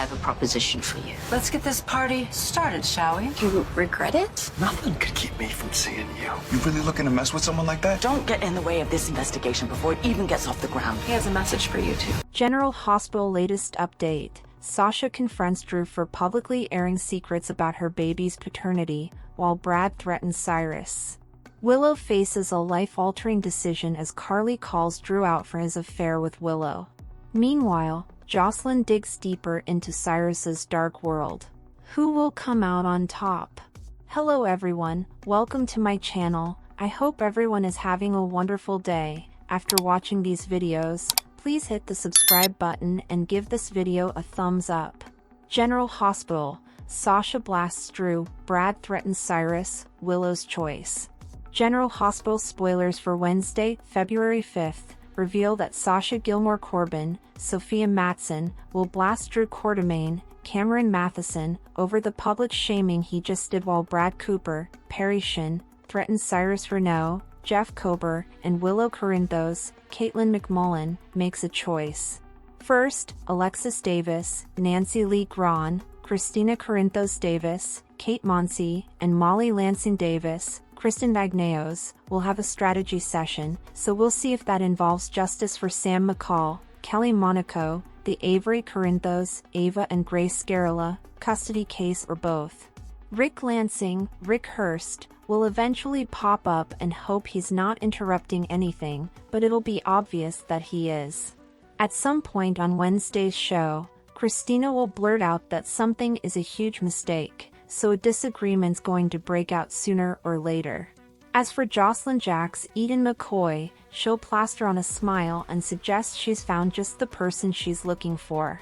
have a proposition for you. Let's get this party started, shall we? You regret it? Nothing could keep me from seeing you. You really looking to mess with someone like that? Don't get in the way of this investigation before it even gets off the ground. He has a message for you, too. General Hospital latest update. Sasha confronts Drew for publicly airing secrets about her baby's paternity, while Brad threatens Cyrus. Willow faces a life-altering decision as Carly calls Drew out for his affair with Willow. Meanwhile, Jocelyn digs deeper into Cyrus's dark world. Who will come out on top? Hello everyone, welcome to my channel. I hope everyone is having a wonderful day. After watching these videos, please hit the subscribe button and give this video a thumbs up. General Hospital. Sasha blasts Drew, Brad threatens Cyrus, Willow's choice. General Hospital spoilers for Wednesday, February 5th, reveal that Sasha Gilmore Corbin, Sophia Matson, will blast Drew Quartermaine, Cameron Matheson, over the public shaming he just did, while Brad Cooper, Perry Shin, threatens Cyrus Renaud, Jeff Kober, and Willow Corinthos. Caitlin McMullen makes a choice. First, Alexis Davis, Nancy Lee Grahn, Christina Corinthos Davis, Kate Monsey, and Molly Lansing Davis, Kristen Magneos, will have a strategy session, so we'll see if that involves justice for Sam McCall, Kelly Monaco, the Avery Corinthos, Ava and Grace Scarilla, custody case, or both. Rick Lansing, Rick Hurst, will eventually pop up and hope he's not interrupting anything, but it'll be obvious that he is. At some point on Wednesday's show, Christina will blurt out that something is a huge mistake, so a disagreement's going to break out sooner or later. As for Jocelyn Jacks, Eden McCoy, she'll plaster on a smile and suggest she's found just the person she's looking for.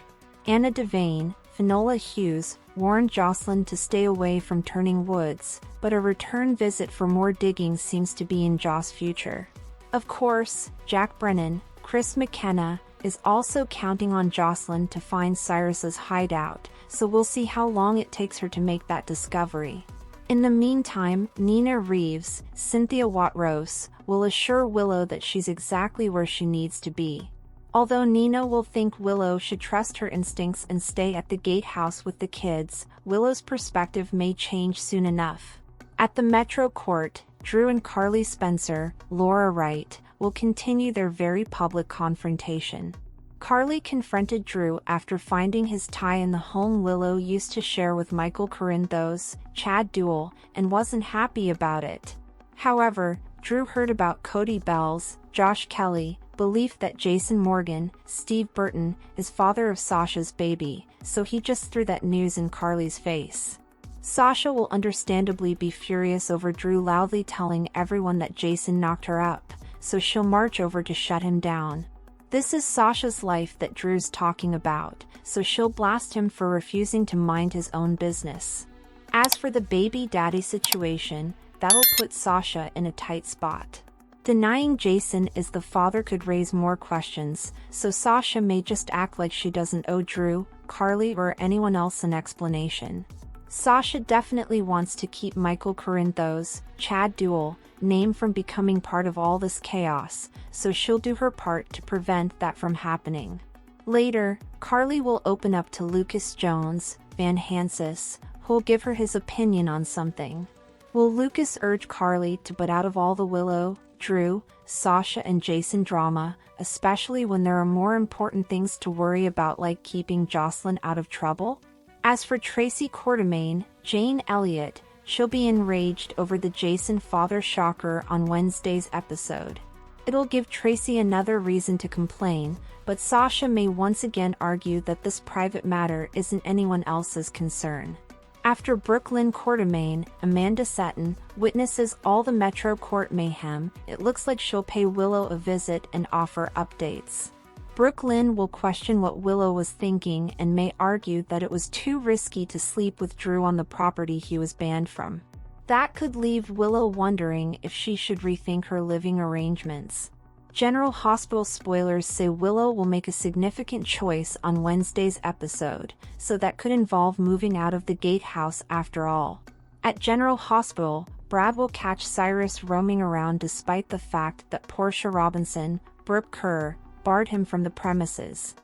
Anna Devane, Finola Hughes, warned Jocelyn to stay away from Turning Woods, but a return visit for more digging seems to be in Joss' future. Of course, Jack Brennan, Chris McKenna, is also counting on Jocelyn to find Cyrus's hideout, so we'll see how long it takes her to make that discovery. In the meantime, Nina Reeves, Cynthia Watrose, will assure Willow that she's exactly where she needs to be. Although Nina will think Willow should trust her instincts and stay at the gatehouse with the kids, Willow's perspective may change soon enough. At the Metro Court, Drew and Carly Spencer, Laura Wright, will continue their very public confrontation. Carly confronted Drew after finding his tie in the home Willow used to share with Michael Corinthos, Chad Duell, and wasn't happy about it. However, Drew heard about Cody Bell's, Josh Kelly, belief that Jason Morgan, Steve Burton, is father of Sasha's baby, so he just threw that news in Carly's face. Sasha will understandably be furious over Drew loudly telling everyone that Jason knocked her up, so she'll march over to shut him down. This is Sasha's life that Drew's talking about, so she'll blast him for refusing to mind his own business. As for the baby daddy situation, that'll put Sasha in a tight spot. Denying Jason is the father could raise more questions, so Sasha may just act like she doesn't owe Drew, Carly, or anyone else an explanation. Sasha definitely wants to keep Michael Corinthos, Chad Duell, name from becoming part of all this chaos, so she'll do her part to prevent that from happening. Later, Carly will open up to Lucas Jones, Van Hansis, who'll give her his opinion on something. Will Lucas urge Carly to butt out of all the Willow, Drew, Sasha and Jason drama, especially when there are more important things to worry about, like keeping Jocelyn out of trouble? As for Tracy Quartermaine, Jane Elliott, she'll be enraged over the Jason father shocker on Wednesday's episode. It'll give Tracy another reason to complain, but Sasha may once again argue that this private matter isn't anyone else's concern. After Brooklyn Quartermaine, Amanda Sutton, witnesses all the Metro Court mayhem, it looks like she'll pay Willow a visit and offer updates. Brooklyn will question what Willow was thinking and may argue that it was too risky to sleep with Drew on the property he was banned from. That could leave Willow wondering if she should rethink her living arrangements. General Hospital spoilers say Willow will make a significant choice on Wednesday's episode, so that could involve moving out of the gatehouse after all. At General Hospital, Brad will catch Cyrus roaming around despite the fact that Portia Robinson, Brooke Kerr, barred him from the premises.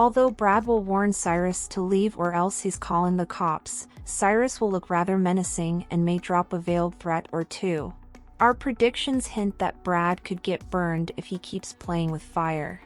Although Brad will warn Cyrus to leave or else he's calling the cops, Cyrus will look rather menacing and may drop a veiled threat or two. Our predictions hint that Brad could get burned if he keeps playing with fire.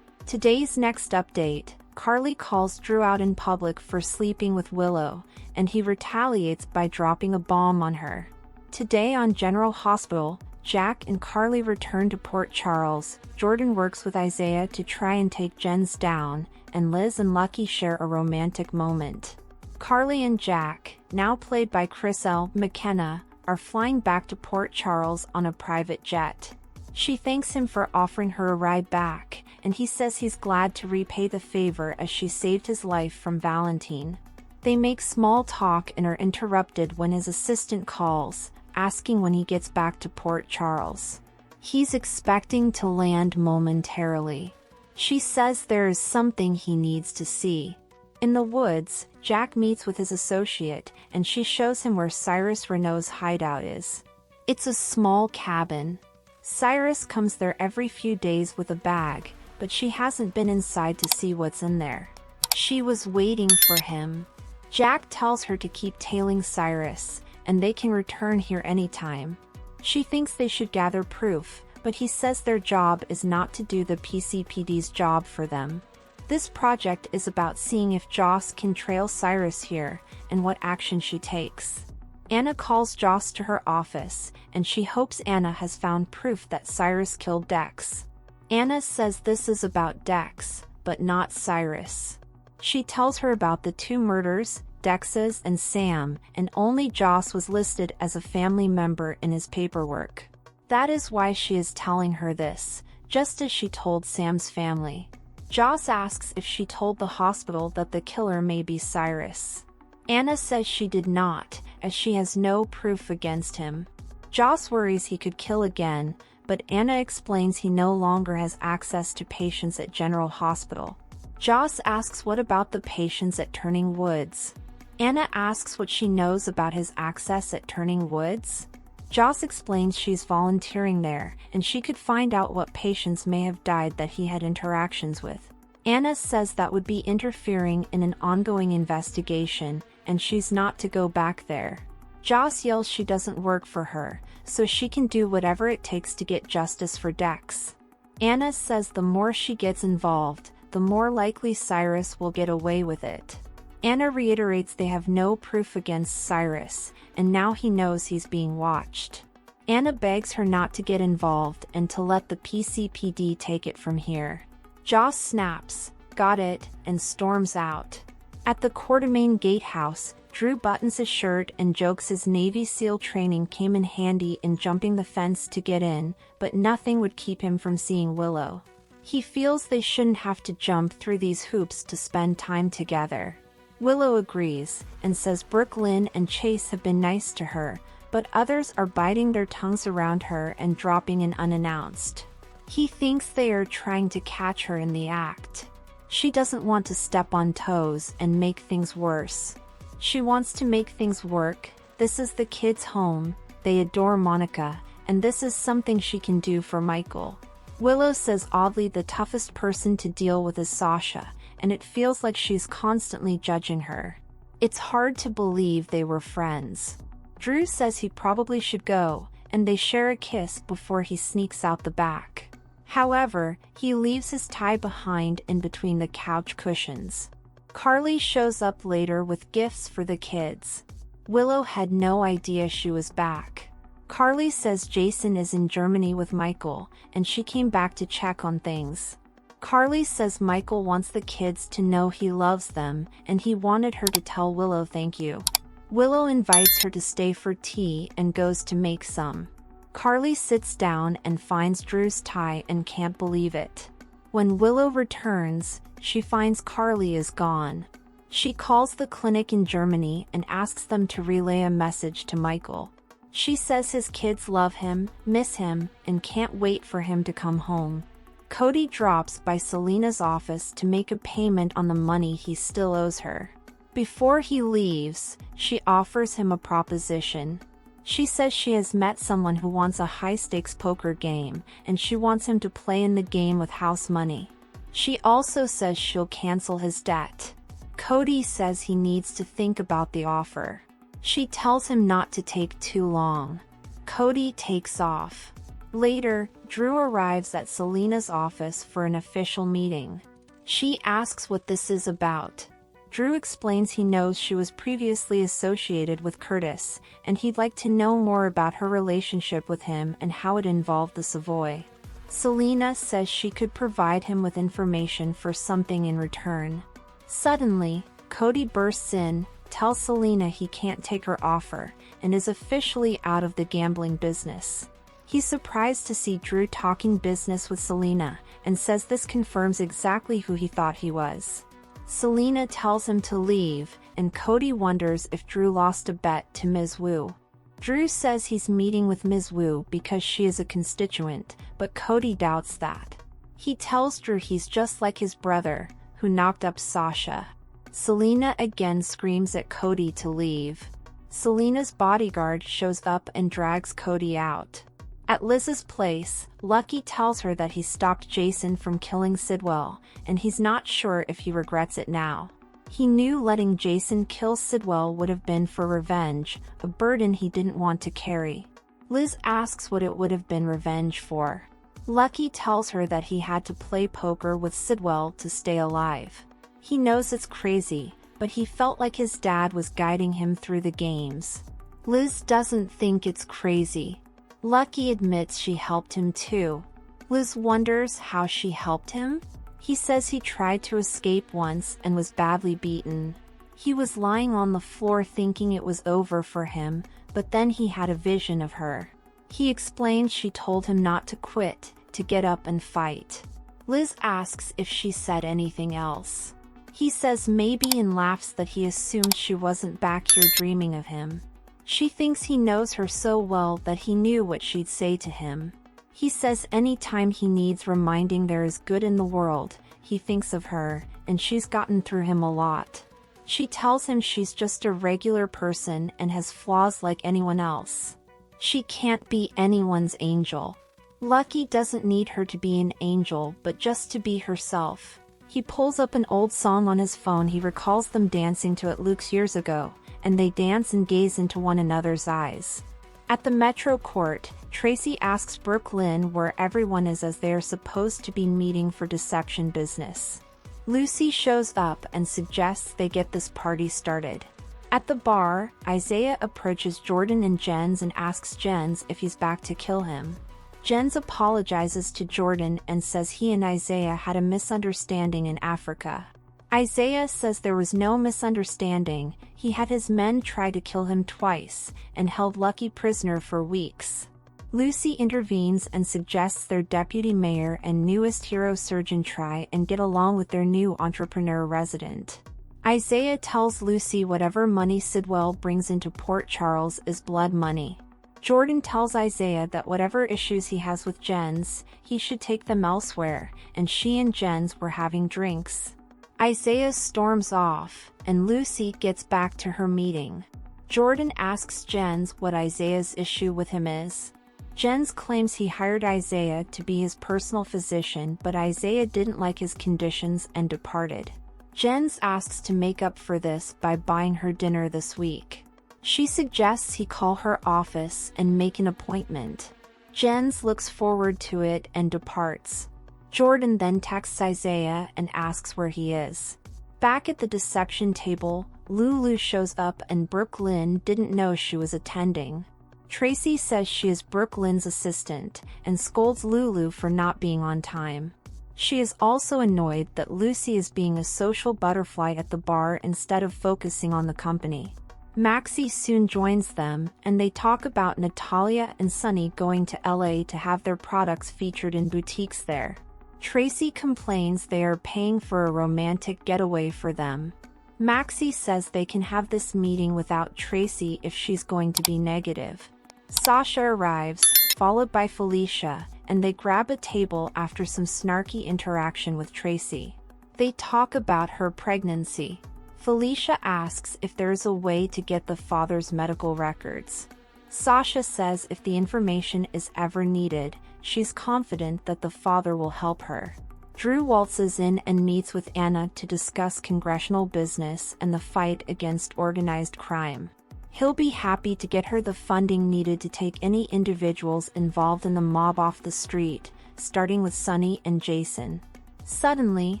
Today's next update, Carly calls Drew out in public for sleeping with Willow, and he retaliates by dropping a bomb on her. Today on General Hospital, Jack and Carly return to Port Charles. Jordan works with Isaiah to try and take Jens down, and Liz and Lucky share a romantic moment. Carly and Jack, now played by Chris L. McKenna, are flying back to Port Charles on a private jet. She thanks him for offering her a ride back, and he says he's glad to repay the favor as she saved his life from Valentine. They make small talk and are interrupted when his assistant calls, asking when he gets back to Port Charles. He's expecting to land momentarily. She says there is something he needs to see. In the woods, Jack meets with his associate, and she shows him where Cyrus Renault's hideout is. It's a small cabin. Cyrus comes there every few days with a bag, but she hasn't been inside to see what's in there. She was waiting for him. Jack tells her to keep tailing Cyrus, and they can return here anytime. She thinks they should gather proof, but he says their job is not to do the PCPD's job for them. This project is about seeing if Joss can trail Cyrus here, and what action she takes. Anna calls Joss to her office, and she hopes Anna has found proof that Cyrus killed Dex. Anna says this is about Dex, but not Cyrus. She tells her about the two murders, Dex's and Sam, and only Joss was listed as a family member in his paperwork. That is why she is telling her this, just as she told Sam's family. Joss asks if she told the hospital that the killer may be Cyrus. Anna says she did not, as she has no proof against him. Joss worries he could kill again, but Anna explains he no longer has access to patients at General Hospital. Joss asks what about the patients at Turning Woods. Anna asks what she knows about his access at Turning Woods. Joss explains she's volunteering there, and she could find out what patients may have died that he had interactions with. Anna says that would be interfering in an ongoing investigation, and she's not to go back there. Joss yells she doesn't work for her, so she can do whatever it takes to get justice for Dex. Anna says the more she gets involved, the more likely Cyrus will get away with it. Anna reiterates they have no proof against Cyrus, and now he knows he's being watched. Anna begs her not to get involved and to let the PCPD take it from here. Joss snaps, "Got it," and storms out. At the Quartermain gatehouse, Drew buttons his shirt and jokes his Navy SEAL training came in handy in jumping the fence to get in, but nothing would keep him from seeing Willow. He feels they shouldn't have to jump through these hoops to spend time together. Willow agrees, and says Brooklyn and Chase have been nice to her, but others are biting their tongues around her and dropping in unannounced. He thinks they are trying to catch her in the act. She doesn't want to step on toes and make things worse. She wants to make things work. This is the kids' home, they adore Monica, and this is something she can do for Michael. Willow says oddly the toughest person to deal with is Sasha, and it feels like she's constantly judging her. It's hard to believe they were friends. Drew says he probably should go, and they share a kiss before he sneaks out the back. However, he leaves his tie behind in between the couch cushions. Carly shows up later with gifts for the kids. Willow had no idea she was back. Carly says Jason is in Germany with Michael, and she came back to check on things. Carly says Michael wants the kids to know he loves them, and he wanted her to tell Willow thank you. Willow invites her to stay for tea and goes to make some. Carly sits down and finds Drew's tie and can't believe it. When Willow returns, she finds Carly is gone. She calls the clinic in Germany and asks them to relay a message to Michael. She says his kids love him, miss him, and can't wait for him to come home. Cody drops by Selena's office to make a payment on the money he still owes her. Before he leaves, she offers him a proposition. She says she has met someone who wants a high-stakes poker game, and she wants him to play in the game with house money. She also says she'll cancel his debt. Cody says he needs to think about the offer. She tells him not to take too long. Cody takes off. Later, Drew arrives at Selena's office for an official meeting. She asks what this is about. Drew explains he knows she was previously associated with Curtis, and he'd like to know more about her relationship with him and how it involved the Savoy. Selena says she could provide him with information for something in return. Suddenly, Cody bursts in, tells Selena he can't take her offer, and is officially out of the gambling business. He's surprised to see Drew talking business with Selena, and says this confirms exactly who he thought he was. Selena tells him to leave, and Cody wonders if Drew lost a bet to Ms. Wu. Drew says he's meeting with Ms. Wu because she is a constituent, but Cody doubts that. He tells Drew he's just like his brother, who knocked up Sasha. Selena again screams at Cody to leave. Selena's bodyguard shows up and drags Cody out. At Liz's place, Lucky tells her that he stopped Jason from killing Sidwell, and he's not sure if he regrets it now. He knew letting Jason kill Sidwell would have been for revenge, a burden he didn't want to carry. Liz asks what it would have been revenge for. Lucky tells her that he had to play poker with Sidwell to stay alive. He knows it's crazy, but he felt like his dad was guiding him through the games. Liz doesn't think it's crazy. Lucky admits she helped him too. Liz wonders how she helped him. He says he tried to escape once and was badly beaten. He was lying on the floor thinking it was over for him, but then he had a vision of her. He explains she told him not to quit, to get up and fight. Liz asks if she said anything else. He says maybe and laughs that he assumed she wasn't back here dreaming of him. She thinks he knows her so well that he knew what she'd say to him. He says anytime he needs reminding there is good in the world, he thinks of her, and she's gotten through him a lot. She tells him she's just a regular person and has flaws like anyone else. She can't be anyone's angel. Lucky doesn't need her to be an angel, but just to be herself. He pulls up an old song on his phone he recalls them dancing to at Luke's years ago, and they dance and gaze into one another's eyes. At the Metro Court, Tracy asks Brooke Lynn where everyone is as they are supposed to be meeting for deception business. Lucy shows up and suggests they get this party started. At the bar, Isaiah approaches Jordan and Jens and asks Jens if he's back to kill him. Jens apologizes to Jordan and says he and Isaiah had a misunderstanding in Africa. Isaiah says there was no misunderstanding, he had his men try to kill him twice, and held Lucky prisoner for weeks. Lucy intervenes and suggests their deputy mayor and newest hero surgeon try and get along with their new entrepreneur resident. Isaiah tells Lucy whatever money Sidwell brings into Port Charles is blood money. Jordan tells Isaiah that whatever issues he has with Jens, he should take them elsewhere, and she and Jens were having drinks. Isaiah storms off, and Lucy gets back to her meeting. Jordan asks Jens what Isaiah's issue with him is. Jens claims he hired Isaiah to be his personal physician, but Isaiah didn't like his conditions and departed. Jens asks to make up for this by buying her dinner this week. She suggests he call her office and make an appointment. Jens looks forward to it and departs. Jordan then texts Isaiah and asks where he is. Back at the deception table, Lulu shows up and Brooke Lynn didn't know she was attending. Tracy says she is Brooke Lynn's assistant and scolds Lulu for not being on time. She is also annoyed that Lucy is being a social butterfly at the bar instead of focusing on the company. Maxie soon joins them, and they talk about Natalia and Sunny going to LA to have their products featured in boutiques there. Tracy complains they are paying for a romantic getaway for them. Maxie says they can have this meeting without Tracy if she's going to be negative. Sasha arrives, followed by Felicia, and they grab a table after some snarky interaction with Tracy. They talk about her pregnancy. Felicia asks if there is a way to get the father's medical records. Sasha says if the information is ever needed, she's confident that the father will help her. Drew waltzes in and meets with Anna to discuss congressional business and the fight against organized crime. He'll be happy to get her the funding needed to take any individuals involved in the mob off the street, starting with Sonny and Jason. Suddenly,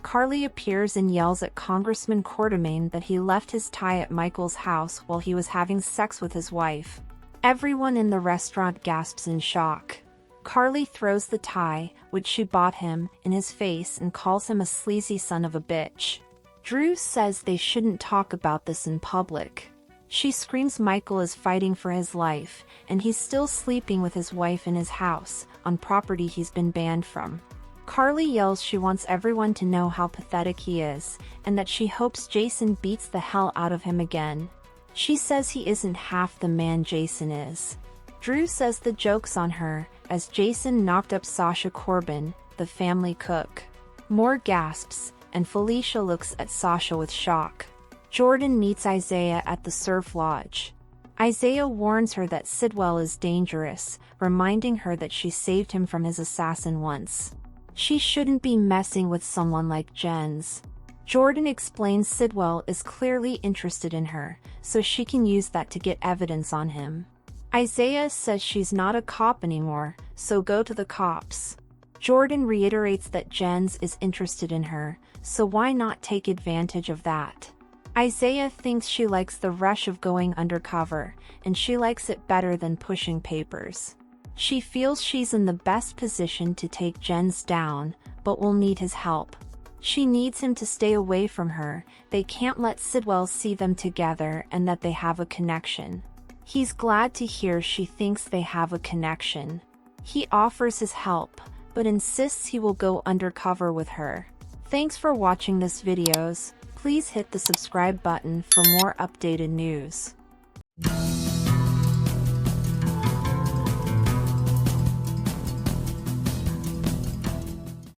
Carly appears and yells at Congressman Quartermain that he left his tie at Michael's house while he was having sex with his wife. Everyone in the restaurant gasps in shock. Carly throws the tie, which she bought him, in his face and calls him a sleazy son of a bitch. Drew says they shouldn't talk about this in public. She screams Michael is fighting for his life, and he's still sleeping with his wife in his house, on property he's been banned from. Carly yells she wants everyone to know how pathetic he is, and that she hopes Jason beats the hell out of him again. She says he isn't half the man Jason is. Drew says the joke's on her, as Jason knocked up Sasha Corbin, the family cook. More gasps, and Felicia looks at Sasha with shock. Jordan meets Isaiah at the surf lodge. Isaiah warns her that Sidwell is dangerous, reminding her that she saved him from his assassin once. She shouldn't be messing with someone like Jens. Jordan explains Sidwell is clearly interested in her, so she can use that to get evidence on him. Isaiah says she's not a cop anymore, so go to the cops. Jordan reiterates that Jens is interested in her, so why not take advantage of that? Isaiah thinks she likes the rush of going undercover, and she likes it better than pushing papers. She feels she's in the best position to take Jens down, but will need his help. She needs him to stay away from her. They can't let Sidwell see them together and that they have a connection. He's glad to hear she thinks they have a connection. He offers his help, but insists he will go undercover with her. Thanks for watching this videos. Please hit the subscribe button for more updated news.